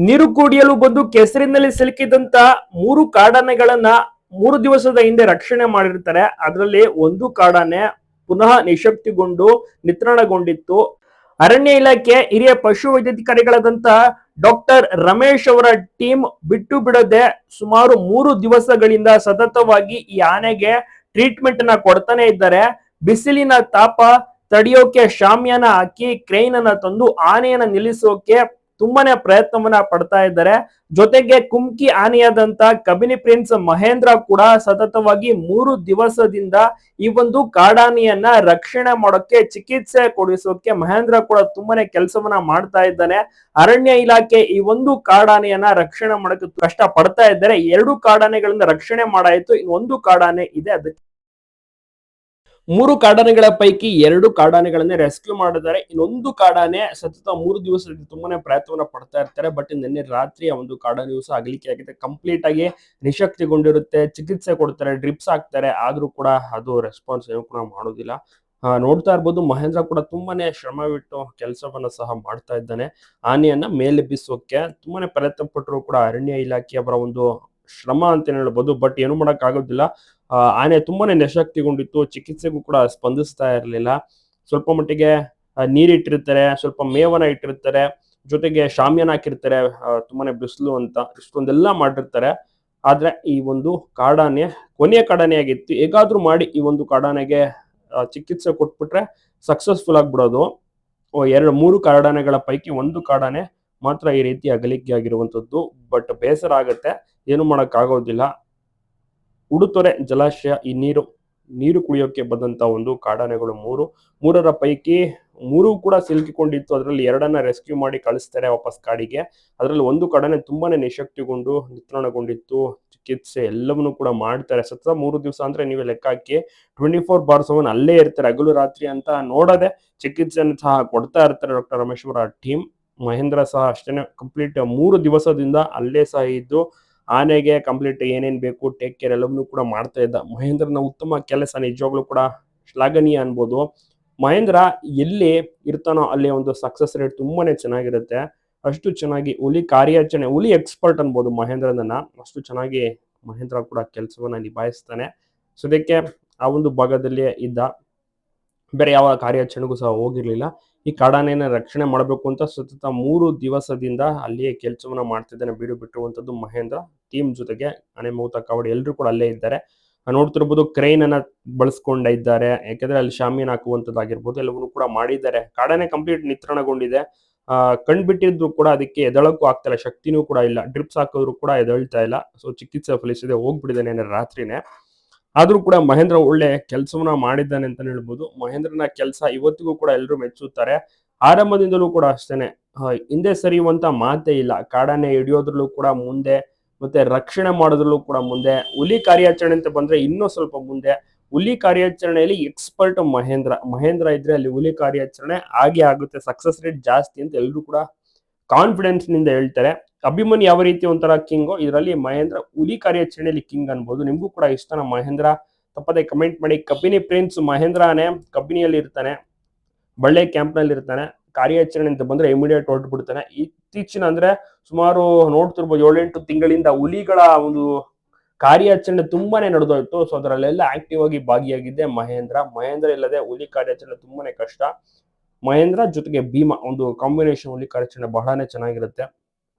ನೀರು ಕುಡಿಯಲು ಬಂದು ಕೆಸರಿನಲ್ಲಿ ಸಿಲುಕಿದಂತ 3 ಕಾಡಾನೆಗಳನ್ನ 3 ದಿವಸದ ಹಿಂದೆ ರಕ್ಷಣೆ ಮಾಡಿರ್ತಾರೆ. ಅದರಲ್ಲಿ ಒಂದು ಕಾಡಾನೆ ಪುನಃ ನಿಶಕ್ತಿಗೊಂಡು ನಿತ್ರಾಣಗೊಂಡಿತ್ತು. ಅರಣ್ಯ ಇಲಾಖೆ ಹಿರಿಯ ಪಶು ವೈದ್ಯಾಧಿಕಾರಿಗಳಾದಂತ ಡಾಕ್ಟರ್ ರಮೇಶ್ ಅವರ ಟೀಮ್ ಬಿಟ್ಟು ಬಿಡದೆ ಸುಮಾರು 3 ದಿವಸಗಳಿಂದ ಸತತವಾಗಿ ಈ ಆನೆಗೆ ಟ್ರೀಟ್ಮೆಂಟ್ ಅನ್ನ ಕೊಡ್ತಾನೆ ಇದ್ದಾರೆ. ಬಿಸಿಲಿನ ತಾಪ ತಡೆಯೋಕೆ ಶಾಮಿಯಾನ ಹಾಕಿ ಕ್ರೈನ್ ಅನ್ನ ತಂದು ಆನೆಯನ್ನ ನಿಲ್ಲಿಸೋಕೆ ತುಂಬಾನೇ ಪ್ರಯತ್ನವನ್ನ ಪಡ್ತಾ ಇದ್ದಾರೆ. ಜೊತೆಗೆ ಕುಮ್ಕಿ ಆನೆಯಾದಂತ ಕಬಿನಿ ಪ್ರಿನ್ಸ್ ಮಹೇಂದ್ರ ಕೂಡ ಸತತವಾಗಿ 3 ದಿವಸದಿಂದ ಈ ಒಂದು ಕಾಡಾನೆಯನ್ನ ರಕ್ಷಣೆ ಮಾಡೋಕೆ ಚಿಕಿತ್ಸೆ ಕೊಡಿಸೋಕೆ ಮಹೇಂದ್ರ ಕೂಡ ತುಂಬಾನೇ ಕೆಲಸವನ್ನ ಮಾಡ್ತಾ ಇದ್ದಾನೆ. ಅರಣ್ಯ ಇಲಾಖೆ ಈ ಒಂದು ಕಾಡಾನೆಯನ್ನ ರಕ್ಷಣೆ ಮಾಡೋಕೆ ಕಷ್ಟ ಪಡ್ತಾ ಇದ್ದಾರೆ. 2 ಕಾಡಾನೆಗಳಿಂದ ರಕ್ಷಣೆ ಮಾಡಾಯ್ತು, ಇನ್ನೊಂದು ಕಾಡಾನೆ ಇದೆ. ಅದಕ್ಕೆ 3 ಕಾಡಾನೆಗಳ ಪೈಕಿ 2 ಕಾಡಾನೆಗಳನ್ನ ರೆಸ್ಕ್ಯೂ ಮಾಡಿದ್ದಾರೆ. ಇನ್ನೊಂದು ಕಾಡಾನೆ ಸತತ 3 ದಿವಸದಿಂದ ತುಂಬಾನೇ ಪ್ರಯತ್ನವನ್ನ ಪಡ್ತಾ ಇರ್ತಾರೆ. ಬಟ್ ನಿನ್ನೆ ರಾತ್ರಿ ಆ ಒಂದು ಕಾಡಾನೆಯು ಸಹ ಅಗಲಿಕೆ ಆಗಿದೆ. ಕಂಪ್ಲೀಟ್ ಆಗಿ ನಿಶಕ್ತಿಗೊಂಡಿರುತ್ತೆ. ಚಿಕಿತ್ಸೆ ಕೊಡ್ತಾರೆ, ಡ್ರಿಪ್ಸ್ ಹಾಕ್ತಾರೆ, ಆದ್ರೂ ಕೂಡ ಅದು ರೆಸ್ಪಾನ್ಸ್ ಏನು ಕೂಡ ಮಾಡೋದಿಲ್ಲ. ನೋಡ್ತಾ ಇರ್ಬೋದು, ಮಹೇಂದ್ರ ಕೂಡ ತುಂಬಾನೇ ಶ್ರಮವಿಟ್ಟು ಕೆಲಸವನ್ನ ಸಹ ಮಾಡ್ತಾ ಇದ್ದಾನೆ. ಆನೆಯನ್ನ ಮೇಲೆ ಬಿಸೋಕೆ ತುಂಬಾನೇ ಪ್ರಯತ್ನ ಪಟ್ಟರು ಕೂಡ ಅರಣ್ಯ ಇಲಾಖೆಯವರ ಒಂದು ಶ್ರಮ ಅಂತ ಹೇಳ್ಬೋದು. ಬಟ್ ಏನು ಮಾಡಕ್ ಆಗೋದಿಲ್ಲ. ಆನೆ ತುಂಬಾನೇ ನಿಶಕ್ತಿಗೊಂಡಿತ್ತು. ಚಿಕಿತ್ಸೆಗೂ ಕೂಡ ಸ್ಪಂದಿಸ್ತಾ ಇರಲಿಲ್ಲ. ಸ್ವಲ್ಪ ಮಟ್ಟಿಗೆ ನೀರಿಟ್ಟಿರ್ತಾರೆ, ಸ್ವಲ್ಪ ಮೇವನ್ನ ಇಟ್ಟಿರ್ತಾರೆ, ಜೊತೆಗೆ ಶಾಮಿಯಾನ ಹಾಕಿರ್ತಾರೆ, ತುಂಬಾನೇ ಬಿಸಿಲು ಅಂತ ಇಷ್ಟೊಂದೆಲ್ಲ ಮಾಡಿರ್ತಾರೆ. ಆದ್ರೆ ಈ ಒಂದು ಕಾಡಾನೆ ಕೊನೆಯ ಕಾಡಾನೆ ಆಗಿತ್ತು. ಹೇಗಾದ್ರೂ ಮಾಡಿ ಈ ಒಂದು ಕಾಡಾನೆಗೆ ಚಿಕಿತ್ಸೆ ಕೊಟ್ಬಿಟ್ರೆ ಸಕ್ಸಸ್ಫುಲ್ ಆಗ್ಬಿಡೋದು. 3 ಕಾಡಾನೆಗಳ ಪೈಕಿ ಒಂದು ಕಾಡಾನೆ ಮಾತ್ರ ಈ ರೀತಿ ಅಗಲಿಕೆ ಆಗಿರುವಂತದ್ದು. ಬಟ್ ಬೇಸರ ಆಗತ್ತೆ, ಏನು ಮಾಡಕ್ ಆಗೋದಿಲ್ಲ. ಉಡುತೊರೆ ಜಲಾಶಯ ಈ ನೀರು ಕುಡಿಯೋಕೆ ಬಂದಂತ ಒಂದು ಕಾಡಾನೆಗಳು 3 ಪೈಕಿ 3 ಕೂಡ ಸಿಲುಕಿಕೊಂಡಿತ್ತು. ಅದರಲ್ಲಿ 2 ರೆಸ್ಕ್ಯೂ ಮಾಡಿ ಕಳಿಸ್ತಾರೆ ವಾಪಸ್ ಕಾಡಿಗೆ. ಅದರಲ್ಲಿ ಒಂದು ಕಾಡಾನೆ ತುಂಬಾನೇ ನಿಶಕ್ತಿಗೊಂಡು ನಿತ್ರಾಣಗೊಂಡಿತ್ತು. ಚಿಕಿತ್ಸೆ ಎಲ್ಲವನ್ನೂ ಕೂಡ ಮಾಡ್ತಾರೆ. ಸತತ 3 ದಿವಸ ಅಂದ್ರೆ ನೀವೇ ಲೆಕ್ಕ ಹಾಕಿ, 24/7 ಅಲ್ಲೇ ಇರ್ತಾರೆ, ಹಗಲು ರಾತ್ರಿ ಅಂತ ನೋಡದೆ ಚಿಕಿತ್ಸೆಯನ್ನು ಸಹ ಕೊಡ್ತಾ ಇರ್ತಾರೆ ಡಾಕ್ಟರ್ ರಮೇಶ್ ಅವರ ಟೀಮ್. ಮಹೇಂದ್ರ ಸಹ ಅಷ್ಟೇನೆ ಕಂಪ್ಲೀಟ್ 3 ದಿವಸದಿಂದ ಅಲ್ಲೇ ಸಹ ಇದ್ದು ಆನೆಗೆ ಕಂಪ್ಲೀಟ್ ಏನೇನ್ ಬೇಕು ಟೇಕ್ ಕೇರ್ ಎಲ್ಲವನ್ನೂ ಕೂಡ ಮಾಡ್ತಾ ಇದ್ದ. ಮಹೇಂದ್ರನ ಉತ್ತಮ ಕೆಲಸ ನಿಜವಾಗ್ಲೂ ಕೂಡ ಶ್ಲಾಘನೀಯ ಅನ್ಬೋದು. ಮಹೇಂದ್ರ ಎಲ್ಲಿ ಇರ್ತಾನೋ ಅಲ್ಲಿ ಒಂದು ಸಕ್ಸಸ್ ರೇಟ್ ತುಂಬಾನೇ ಚೆನ್ನಾಗಿರುತ್ತೆ. ಅಷ್ಟು ಚೆನ್ನಾಗಿ ಹುಲಿ ಕಾರ್ಯಾಚರಣೆ, ಹುಲಿ ಎಕ್ಸ್ಪರ್ಟ್ ಅನ್ಬೋದು ಮಹೇಂದ್ರನನ್ನ. ಅಷ್ಟು ಚೆನ್ನಾಗಿ ಮಹೇಂದ್ರ ಕೂಡ ಕೆಲಸವನ್ನ ನಿಭಾಯಿಸ್ತಾನೆ. ಸದ್ಯಕ್ಕೆ ಆ ಒಂದು ಭಾಗದಲ್ಲಿ ಇದ್ದ, ಬೇರೆ ಯಾವ ಕಾರ್ಯಾಚರಣೆಗೂ ಸಹ ಹೋಗಿರ್ಲಿಲ್ಲ. ಈ ಕಾಡಾನೆಯನ್ನ ರಕ್ಷಣೆ ಮಾಡಬೇಕು ಅಂತ ಸತತ 3 ದಿವಸದಿಂದ ಅಲ್ಲಿಯೇ ಕೆಲಸವನ್ನ ಮಾಡ್ತಿದ್ದಾನೆ. ಬೀಡು ಬಿಟ್ಟಿರುವಂತದ್ದು ಮಹೇಂದ್ರ ಟೀಮ್ ಜೊತೆಗೆ ಆನೆ ಮೌತ ಕಾವಡಿ ಎಲ್ಲರೂ ಕೂಡ ಅಲ್ಲೇ ಇದ್ದಾರೆ. ನೋಡ್ತಿರ್ಬೋದು, ಕ್ರೈನ್ ಅನ್ನ ಬಳಸ್ಕೊಂಡ ಇದ್ದಾರೆ. ಯಾಕಂದ್ರೆ ಅಲ್ಲಿ ಶಾಮಿಯಾನ ಹಾಕುವಂತದ್ದಾಗಿರ್ಬೋದು ಎಲ್ಲವನ್ನೂ ಕೂಡ ಮಾಡಿದ್ದಾರೆ. ಕಾಡಾನೆ ಕಂಪ್ಲೀಟ್ ನಿತ್ರಾಣಗೊಂಡಿದೆ. ಕಣ್ಬಿಟ್ಟಿದ್ರು ಕೂಡ ಅದಕ್ಕೆ ಎದಳಕ್ಕೂ ಆಗ್ತಾ ಇಲ್ಲ, ಶಕ್ತಿನೂ ಕೂಡ ಇಲ್ಲ. ಡ್ರಿಪ್ಸ್ ಹಾಕಿದ್ರು ಕೂಡ ಎದಳ್ತಾ ಇಲ್ಲ. ಸೊ ಚಿಕಿತ್ಸೆ ಫಲಿಸದೆ ಹೋಗ್ಬಿಟ್ಟಿದ್ದಾನೆ ರಾತ್ರಿನೇ. ಆದ್ರೂ ಕೂಡ ಮಹೇಂದ್ರ ಒಳ್ಳೆ ಕೆಲಸವನ್ನ ಮಾಡಿದ್ದಾನೆ ಅಂತಾನೆ ಹೇಳ್ಬೋದು. ಮಹೇಂದ್ರನ ಕೆಲಸ ಇವತ್ತಿಗೂ ಕೂಡ ಎಲ್ಲರೂ ಮೆಚ್ಚುತ್ತಾರೆ. ಆರಂಭದಿಂದಲೂ ಕೂಡ ಅಷ್ಟೇನೆ, ಹಿಂದೆ ಸರಿಯುವಂತ ಮಾತೇ ಇಲ್ಲ. ಕಾಡಾನೆ ಹಿಡಿಯೋದ್ರಲ್ಲೂ ಕೂಡ ಮುಂದೆ, ಮತ್ತೆ ರಕ್ಷಣೆ ಮಾಡೋದ್ರಲ್ಲೂ ಕೂಡ ಮುಂದೆ. ಹುಲಿ ಕಾರ್ಯಾಚರಣೆ ಅಂತ ಬಂದ್ರೆ ಇನ್ನೂ ಸ್ವಲ್ಪ ಮುಂದೆ. ಹುಲಿ ಕಾರ್ಯಾಚರಣೆಯಲ್ಲಿ ಎಕ್ಸ್ಪರ್ಟ್ ಮಹೇಂದ್ರ ಇದ್ರೆ ಅಲ್ಲಿ ಹುಲಿ ಕಾರ್ಯಾಚರಣೆ ಆಗೇ ಆಗುತ್ತೆ. ಸಕ್ಸಸ್ ರೇಟ್ ಜಾಸ್ತಿ ಅಂತ ಎಲ್ಲರೂ ಕೂಡ ಕಾನ್ಫಿಡೆನ್ಸ್ ನಿಂದ ಹೇಳ್ತಾರೆ. ಅಭಿಮನ್ಯು ಯಾವ ರೀತಿ ಒಂಥರ ಕಿಂಗೋ, ಇದರಲ್ಲಿ ಮಹೇಂದ್ರ ಹುಲಿ ಕಾರ್ಯಾಚರಣೆಯಲ್ಲಿ ಕಿಂಗ್ ಅನ್ಬೋದು. ನಿಮ್ಗೂ ಕೂಡ ಇಷ್ಟನ ಮಹೇಂದ್ರ? ತಪ್ಪದೆ ಕಮೆಂಟ್ ಮಾಡಿ. ಕಬಿನಿ ಪ್ರಿನ್ಸ್ ಮಹೇಂದ್ರನೇ ಕಬಿನಿಯಲ್ಲಿ ಇರ್ತಾನೆ, ಬಳ್ಳೆ ಕ್ಯಾಂಪ್ ನಲ್ಲಿ ಇರ್ತಾನೆ. ಕಾರ್ಯಾಚರಣೆ ಅಂತ ಬಂದ್ರೆ ಇಮಿಡಿಯೇಟ್ ಹೊರಟ್ಬಿಡ್ತಾನೆ. ಇತ್ತೀಚಿನ ಅಂದ್ರೆ ಸುಮಾರು ನೋಡ್ತಿರ್ಬೋದು 7-8 ತಿಂಗಳಿಂದ ಹುಲಿಗಳ ಒಂದು ಕಾರ್ಯಾಚರಣೆ ತುಂಬಾನೇ ನಡೆದೋಯ್ತು. ಸೊ ಅದರಲ್ಲೆಲ್ಲ ಆಕ್ಟಿವ್ ಆಗಿ ಭಾಗಿಯಾಗಿದ್ದೆ ಮಹೇಂದ್ರ ಇಲ್ಲದೆ ಹುಲಿ ಕಾರ್ಯಾಚರಣೆ ತುಂಬಾನೇ ಕಷ್ಟ. ಮಹೇಂದ್ರ ಜೊತೆಗೆ ಭೀಮಾ ಒಂದು ಕಾಂಬಿನೇಷನ್ ಹುಲಿ ಕಾರ್ಯಾಚರಣೆ ಬಹಳನೇ ಚೆನ್ನಾಗಿರುತ್ತೆ.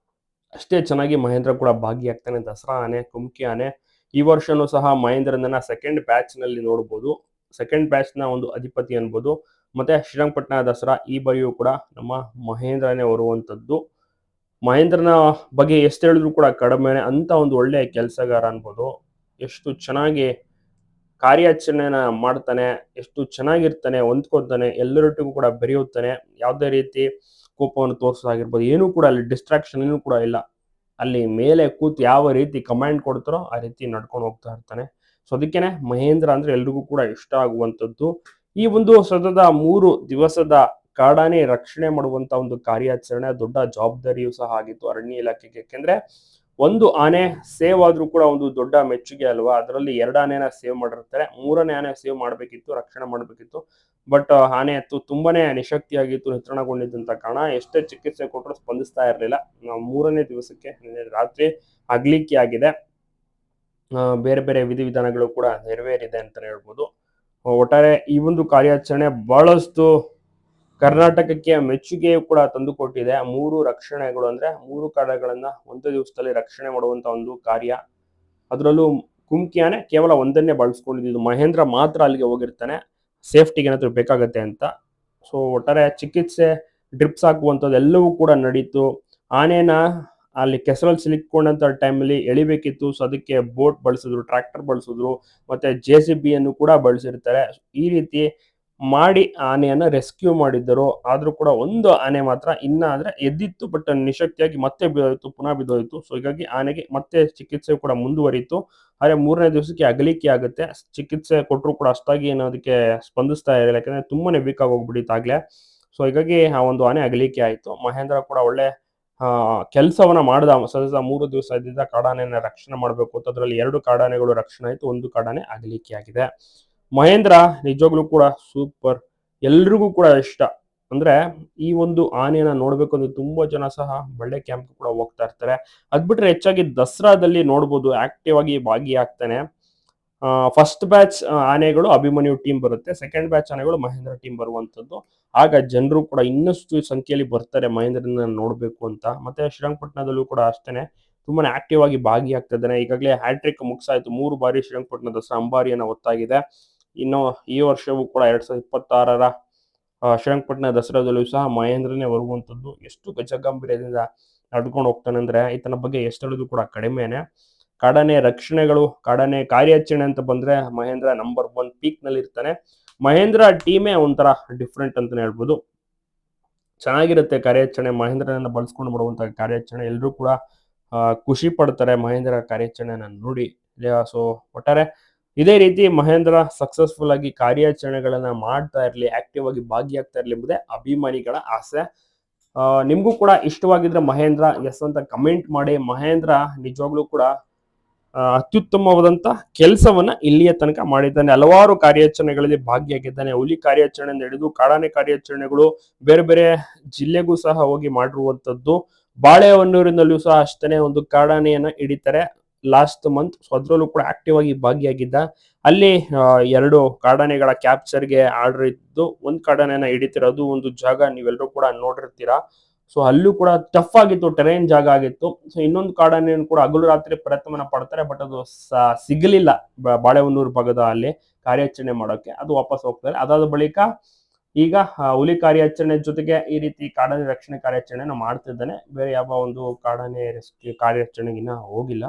ಅಷ್ಟೇ ಚೆನ್ನಾಗಿ ಮಹೇಂದ್ರ ಕೂಡ ಭಾಗಿಯಾಗ್ತಾನೆ. ದಸರಾ ಆನೆ, ಕುಮ್ಕಿ ಆನೆ ಈ ವರ್ಷನೂ ಸಹ ಮಹೇಂದ್ರನ ಸೆಕೆಂಡ್ ಬ್ಯಾಚ್ ನಲ್ಲಿ ನೋಡಬಹುದು. ಸೆಕೆಂಡ್ ಬ್ಯಾಚ್ ನ ಒಂದು ಅಧಿಪತಿ ಅನ್ಬೋದು. ಮತ್ತೆ ಶ್ರೀರಂಗಪಟ್ಟಣ ದಸರಾ ಈ ಬಾರಿಯೂ ಕೂಡ ನಮ್ಮ ಮಹೇಂದ್ರನೇ ಬರುವಂತದ್ದು. ಮಹೇಂದ್ರನ ಬಗ್ಗೆ ಎಷ್ಟು ಹೇಳಿದ್ರು ಕೂಡ ಕಡಿಮೆನೆ ಅಂತ ಒಂದು ಒಳ್ಳೆ ಕೆಲಸಗಾರ ಅನ್ಬೋದು. ಎಷ್ಟು ಚೆನ್ನಾಗಿ ಕಾರ್ಯಾಚರಣೆನ ಮಾಡ್ತಾನೆ, ಎಷ್ಟು ಚೆನ್ನಾಗಿರ್ತಾನೆ, ಹೊಂದ್ಕೊತಾನೆ, ಎಲ್ಲರೊಟ್ಟಿಗೂ ಕೂಡ ಬೆರೆಯುತ್ತಾನೆ. ಯಾವುದೇ ರೀತಿ ಕೋಪವನ್ನು ತೋರಿಸೋದಾಗಿರ್ಬೋದು ಏನೂ ಕೂಡ ಅಲ್ಲಿ ಡಿಸ್ಟ್ರಾಕ್ಷನ್ ಏನೂ ಕೂಡ ಇಲ್ಲ. ಅಲ್ಲಿ ಮೇಲೆ ಕೂತು ಯಾವ ರೀತಿ ಕಮಾಂಡ್ ಕೊಡ್ತಾರೋ ಆ ರೀತಿ ನಡ್ಕೊಂಡು ಹೋಗ್ತಾ ಇರ್ತಾನೆ. ಸೊ ಅದಕ್ಕೇನೆ ಮಹೇಂದ್ರ ಅಂದ್ರೆ ಎಲ್ರಿಗೂ ಕೂಡ ಇಷ್ಟ ಆಗುವಂಥದ್ದು. ಈ ಒಂದು ಸತತ 3 ದಿವಸದ ಕಾಡಾನೆ ರಕ್ಷಣೆ ಮಾಡುವಂತ ಒಂದು ಕಾರ್ಯಾಚರಣೆ ದೊಡ್ಡ ಜವಾಬ್ದಾರಿಯೂ ಸಹ ಆಗಿತ್ತು ಅರಣ್ಯ ಇಲಾಖೆಗೆ. ಯಾಕೆಂದ್ರೆ ಒಂದು ಆನೆ ಸೇವ್ ಆದ್ರೂ ಕೂಡ ಒಂದು ದೊಡ್ಡ ಮೆಚ್ಚುಗೆ ಅಲ್ವಾ. ಅದರಲ್ಲಿ 2 ಆನೆನ ಸೇವ್ ಮಾಡಿರ್ತಾರೆ. 3ನೇ ಆನೆ ಸೇವ್ ಮಾಡ್ಬೇಕಿತ್ತು, ರಕ್ಷಣೆ ಮಾಡ್ಬೇಕಿತ್ತು. ಬಟ್ ಆನೆ ತುಂಬಾನೇ ನಿಶಕ್ತಿಯಾಗಿತ್ತು, ನಿತ್ರಾಣಗೊಂಡಿದ್ದಂತ ಕಾರಣ ಎಷ್ಟೇ ಚಿಕಿತ್ಸೆ ಕೊಟ್ಟರು ಸ್ಪಂದಿಸ್ತಾ ಇರಲಿಲ್ಲ. ಮೂರನೇ ದಿವಸಕ್ಕೆ ರಾತ್ರಿ ಅಗ್ಲಿಕ್ಕೆ ಆಗಿದೆ. ಬೇರೆ ಬೇರೆ ವಿಧಿವಿಧಾನಗಳು ಕೂಡ ನೆರವೇರಿದೆ ಅಂತಾನೆ ಹೇಳ್ಬೋದು. ಒಟ್ಟಾರೆ ಈ ಒಂದು ಕಾರ್ಯಾಚರಣೆ ಬಹಳಷ್ಟು ಕರ್ನಾಟಕಕ್ಕೆ ಮೆಚ್ಚುಗೆಯು ಕೂಡ ತಂದುಕೊಟ್ಟಿದೆ. 3 ರಕ್ಷಣೆಗಳು ಅಂದ್ರೆ 3 ಕಾಡಗಳನ್ನ ಒಂದು ದಿವಸದಲ್ಲಿ ರಕ್ಷಣೆ ಮಾಡುವಂತ ಒಂದು ಕಾರ್ಯ. ಅದರಲ್ಲೂ ಕುಮ್ಕಿ ಆನೆ ಕೇವಲ ಒಂದನ್ನೇ ಬಳಸ್ಕೊಂಡಿದ್ದು, ಮಹೇಂದ್ರ ಮಾತ್ರ ಅಲ್ಲಿಗೆ ಹೋಗಿರ್ತಾನೆ ಸೇಫ್ಟಿಗೆ ಏನಾದ್ರು ಬೇಕಾಗತ್ತೆ ಅಂತ. ಸೊ ಒಟ್ಟಾರೆ ಚಿಕಿತ್ಸೆ, ಡ್ರಿಪ್ಸ್ ಹಾಕುವಂಥದ್ದು ಎಲ್ಲವೂ ಕೂಡ ನಡೀತು. ಆನೆನ ಅಲ್ಲಿ ಕೆಸರಲ್ಲಿ ಸಿಲುಕೊಂಡಂತ ಟೈಮಲ್ಲಿ ಎಳಿಬೇಕಿತ್ತು. ಸೊ ಅದಕ್ಕೆ ಬೋಟ್ ಬಳಸಿದ್ರು, ಟ್ರ್ಯಾಕ್ಟರ್ ಬಳಸಿದ್ರು, ಮತ್ತೆ JCB ಅನ್ನು ಕೂಡ ಬಳಸಿರ್ತಾರೆ. ಈ ರೀತಿ ಮಾಡಿ ಆನೆಯನ್ನ ರೆಸ್ಕ್ಯೂ ಮಾಡಿದ್ದರು. ಆದ್ರೂ ಕೂಡ ಒಂದು ಆನೆ ಮಾತ್ರ ಇನ್ನ ಅಂದ್ರೆ ಎದ್ದಿತ್ತು, ಬಟ್ ನಿಶಕ್ತಿಯಾಗಿ ಮತ್ತೆ ಬಿದ್ದೋಯ್ತು, ಪುನಃ ಬಿದ್ದೋಯ್ತು. ಸೊ ಹೀಗಾಗಿ ಆನೆಗೆ ಮತ್ತೆ ಚಿಕಿತ್ಸೆ ಕೂಡ ಮುಂದುವರಿತು. ಆದ್ರೆ 3ನೇ ದಿವಸಕ್ಕೆ ಅಗಲಿಕೆ ಆಗುತ್ತೆ. ಚಿಕಿತ್ಸೆ ಕೊಟ್ಟರು ಕೂಡ ಅಷ್ಟಾಗಿ ಏನು ಅದಕ್ಕೆ ಸ್ಪಂದಿಸ್ತಾ ಇರಲಿಲ್ಲ, ಯಾಕಂದ್ರೆ ತುಂಬಾನೇ ವೀಕ್ ಆಗಿ ಹೋಗ್ಬಿಟ್ಟಿತ್ತು ಆಗ್ಲೇ. ಸೊ ಹೀಗಾಗಿ ಆ ಒಂದು ಆನೆ ಅಗಲಿಕೆ ಆಯ್ತು. ಮಹೇಂದ್ರ ಕೂಡ ಒಳ್ಳೆ ಕೆಲಸವನ್ನ ಮಾಡ್ದ. ಸತತ 3 ದಿವಸ ಇದ್ದಿದ್ದ ಕಾಡಾನೆಯನ್ನ ರಕ್ಷಣೆ ಮಾಡಬೇಕು ಅಂತ ಅದರಲ್ಲಿ 2 ಕಾಡಾನೆಗಳು ರಕ್ಷಣೆ ಆಯ್ತು, 1 ಕಾಡಾನೆ ಅಗಲಿಕೆ ಆಗಿದೆ. ಮಹೇಂದ್ರ ನಿಜವಾಗ್ಲೂ ಕೂಡ ಸೂಪರ್, ಎಲ್ರಿಗೂ ಕೂಡ ಇಷ್ಟ. ಅಂದ್ರೆ ಈ ಒಂದು ಆನೆಯನ್ನ ನೋಡ್ಬೇಕು ಅಂದ್ರೆ ತುಂಬಾ ಜನ ಸಹ ಬಳ್ಳೆ ಕ್ಯಾಂಪ್ ಕೂಡ ಹೋಗ್ತಾ ಇರ್ತಾರೆ. ಅದ್ ಬಿಟ್ರೆ ಹೆಚ್ಚಾಗಿ ದಸರಾದಲ್ಲಿ ನೋಡ್ಬೋದು ಆಕ್ಟಿವ್ ಆಗಿ ಭಾಗಿಯಾಗ್ತಾನೆ. ಫಸ್ಟ್ ಬ್ಯಾಚ್ ಆನೆಗಳು ಅಭಿಮನ್ಯು ಟೀಮ್ ಬರುತ್ತೆ, ಸೆಕೆಂಡ್ ಬ್ಯಾಚ್ ಆನೆಗಳು ಮಹೇಂದ್ರ ಟೀಮ್ ಬರುವಂತದ್ದು. ಆಗ ಜನರು ಕೂಡ ಇನ್ನಷ್ಟು ಸಂಖ್ಯೆಯಲ್ಲಿ ಬರ್ತಾರೆ ಮಹೇಂದ್ರನ ನೋಡ್ಬೇಕು ಅಂತ. ಮತ್ತೆ ಶ್ರೀರಂಗಪಟ್ಟಣದಲ್ಲೂ ಕೂಡ ಅಷ್ಟೇನೆ ತುಂಬಾನೇ ಆಕ್ಟಿವ್ ಆಗಿ ಭಾಗಿಯಾಗ್ತಿದ್ದಾನೆ. ಈಗಾಗಲೇ ಹ್ಯಾಟ್ರಿಕ್ ಮುಗಿಸಾಯ್ತು, 3 ಬಾರಿ ಶ್ರೀರಂಗಪಟ್ಟಣ ದಸರಾ ಅಂಬಾರಿಯನ್ನ ಹೊತ್ತಾಗಿದೆ. ಇನ್ನು ಈ ವರ್ಷವೂ ಕೂಡ 2026ರ ಶ್ರೀರಂಗಪಟ್ಟಣ ದಸರಾದಲ್ಲೂ ಸಹ ಮಹೇಂದ್ರನೇ ಬರುವಂತದ್ದು. ಎಷ್ಟು ಗಜಗಂಭೀರ್ಯದಿಂದ ನಡ್ಕೊಂಡು ಹೋಗ್ತಾನೆ ಅಂದ್ರೆ ಈತನ ಬಗ್ಗೆ ಎಷ್ಟು ಹೇಳಿದ್ರು ಕೂಡ ಕಡಿಮೆನೆ. ಕಾಡಾನೆ ರಕ್ಷಣೆಗಳು, ಕಾಡಾನೆ ಕಾರ್ಯಾಚರಣೆ ಅಂತ ಬಂದ್ರೆ ಮಹೇಂದ್ರ ನಂಬರ್ 1 ಪೀಕ್ ನಲ್ಲಿ ಇರ್ತಾನೆ. ಮಹೇಂದ್ರ ಟೀಮೇ ಒಂಥರ ಡಿಫ್ರೆಂಟ್ ಅಂತಾನೆ ಹೇಳ್ಬೋದು. ಚೆನ್ನಾಗಿರುತ್ತೆ ಕಾರ್ಯಾಚರಣೆ, ಮಹೇಂದ್ರನನ್ನ ಬಳಸ್ಕೊಂಡು ಮಾಡುವಂತ ಕಾರ್ಯಾಚರಣೆ. ಎಲ್ಲರೂ ಕೂಡ ಖುಷಿ ಪಡ್ತಾರೆ ಮಹೇಂದ್ರ ಕಾರ್ಯಾಚರಣೆನ ನೋಡಿ. ಸೊ ಒಟ್ಟಾರೆ ಇದೇ ರೀತಿ ಮಹೇಂದ್ರ ಸಕ್ಸಸ್ಫುಲ್ ಆಗಿ ಕಾರ್ಯಾಚರಣೆಗಳನ್ನ ಮಾಡ್ತಾ ಇರ್ಲಿ, ಆಕ್ಟಿವ್ ಆಗಿ ಭಾಗಿಯಾಗ್ತಾ ಇರ್ಲಿ ಎಂಬುದೇ ಅಭಿಮಾನಿಗಳ ಆಸೆ. ನಿಮ್ಗೂ ಕೂಡ ಇಷ್ಟವಾಗಿದ್ರೆ ಮಹೇಂದ್ರ ಎಸ್ ಅಂತ ಕಮೆಂಟ್ ಮಾಡಿ. ಮಹೇಂದ್ರ ನಿಜವಾಗ್ಲೂ ಕೂಡ ಅತ್ಯುತ್ತಮವಾದಂತ ಕೆಲಸವನ್ನ ಇಲ್ಲಿಯ ತನಕ ಮಾಡಿದ್ದಾನೆ. ಹಲವಾರು ಕಾರ್ಯಾಚರಣೆಗಳಲ್ಲಿ ಭಾಗಿಯಾಗಿದ್ದಾನೆ. ಹುಲಿ ಕಾರ್ಯಾಚರಣೆಯಿಂದ ಹಿಡಿದು ಕಾಡಾನೆ ಕಾರ್ಯಾಚರಣೆಗಳು, ಬೇರೆ ಬೇರೆ ಜಿಲ್ಲೆಗೂ ಸಹ ಹೋಗಿ ಮಾಡಿರುವಂತದ್ದು. ಬಾಳೆಹೊನ್ನೂರಿನಲ್ಲೂ ಸಹ ಅಷ್ಟೇ ಒಂದು ಕಾಡಾನೆಯನ್ನ ಹಿಡಿತಾರೆ ಲಾಸ್ಟ್ ಮಂತ್. ಸೊ ಅದ್ರಲ್ಲೂ ಕೂಡ ಆಕ್ಟಿವ್ ಆಗಿ ಭಾಗಿಯಾಗಿದ್ದ. ಅಲ್ಲಿ 2 ಕಾಡಾನೆಗಳ ಕ್ಯಾಪ್ಚರ್ಗೆ ಆರ್ಡರ್ ಇದ್ದು, 1 ಕಾಡಾನೆನ ಹಿಡಿತಿರೋದು ಒಂದು ಜಾಗ ನೀವೆಲ್ಲರೂ ಕೂಡ ನೋಡಿರ್ತೀರಾ. ಸೊ ಅಲ್ಲೂ ಕೂಡ ಟಫ್ ಆಗಿತ್ತು, ಟೆರೈನ್ ಜಾಗ ಆಗಿತ್ತು. ಸೊ ಇನ್ನೊಂದು ಕಾಡಾನೆಯನ್ನು ಕೂಡ ಹಗಲು ರಾತ್ರಿ ಪ್ರಯತ್ನ ಪಡ್ತಾರೆ, ಬಟ್ ಅದು ಸಿಗಲಿಲ್ಲ ಬಾಳೆಹೊನ್ನೂರು ಭಾಗದ ಅಲ್ಲಿ ಕಾರ್ಯಾಚರಣೆ ಮಾಡೋಕೆ. ಅದು ವಾಪಸ್ ಹೋಗ್ತಾರೆ. ಅದಾದ ಬಳಿಕ ಈಗ ಹುಲಿ ಕಾರ್ಯಾಚರಣೆ ಜೊತೆಗೆ ಈ ರೀತಿ ಕಾಡಾನೆ ರಕ್ಷಣೆ ಕಾರ್ಯಾಚರಣೆನ ಮಾಡ್ತಿದ್ದಾನೆ. ಬೇರೆ ಯಾವ ಒಂದು ಕಾಡಾನೆ ರೆಸ್ಕ್ಯೂ ಕಾರ್ಯಾಚರಣೆಗಿನ್ನ ಹೋಗಿಲ್ಲ.